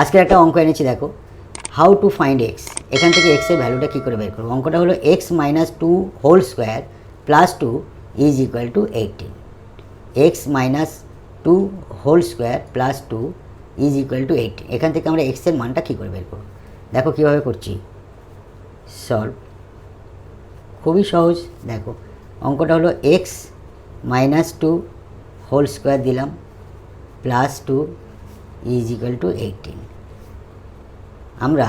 আজকের একটা অঙ্ক এনেছি দেখো, হাউ টু ফাইন্ড এক্স। এখান থেকে এক্সের ভ্যালুটা কী করে বের করবো। অঙ্কটা হলো x minus two whole square plus two is equal to 18। X minus two whole square plus two is equal to 18। এখান থেকে আমরা এক্সের মানটা কী করে বের করবো, দেখো কীভাবে করছি। সলভ খুবই সহজ। দেখো অঙ্কটা হলো x minus two whole square দিলাম plus two is equal to 18। আমরা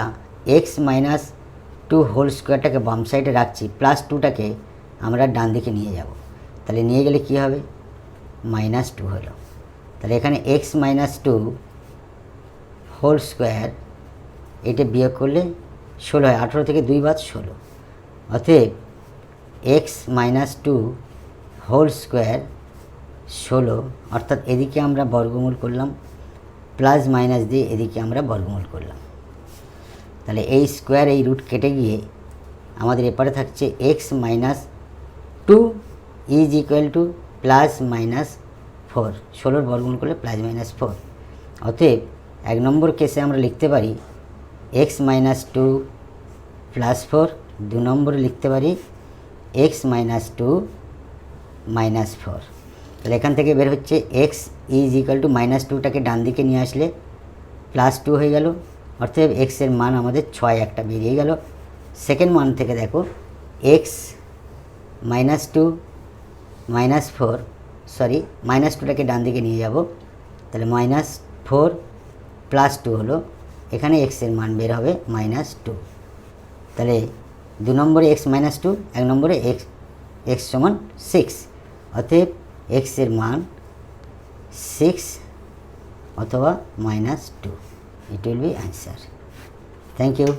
এক্স মাইনাস টু হোল স্কোয়ারটাকে বাম সাইডে রাখছি, প্লাস টুটাকে আমরা ডান দিকে নিয়ে যাব। তাহলে নিয়ে গেলে কী হবে, মাইনাস টু হলো। তাহলে এখানে X minus two whole square, এটা বিয়োগ করলে 16 হয়, 18 থেকে 2 বাদ 16। অতএব X minus two whole square 16, অর্থাৎ এদিকে আমরা বর্গমূল করলাম, প্লাস মাইনাস দিয়ে এদিকে আমরা বর্গমূল করলাম। তাহলে এই স্কোয়ার এই রুট কেটে গিয়ে আমাদের এপারে থাকছে X minus two is equal to plus minus 4। 16 বর্গমূল করলে প্লাস মাইনাস 4। অতএব 1 নম্বর কেসে আমরা লিখতে পারি এক্স মাইনাস টু প্লাস 4। 2 নম্বরে লিখতে পারি এক্স মাইনাস টু মাইনাস 4। তাহলে এখান থেকে বের হচ্ছে x is equal to minus টুটাকে ডান দিকে নিয়ে আসলে প্লাস 2 হয়ে গেল। অর্থাৎ এক্সের মান আমাদের 6 একটা বেরিয়ে গেল। সেকেন্ড মান থেকে দেখো x minus two minus 4, sorry minus টুটাকে ডান দিকে নিয়ে যাব, তাহলে মাইনাস 4 প্লাস 2 হলো। এখানে এক্সের মান বের হবে মাইনাস 2। তাহলে 2 নম্বরে এক্স মাইনাস 2, 1 নম্বরে এক্স সমান 6। অতএব এক্সের মান 6 অথবা -2। It will be answer. Thank you.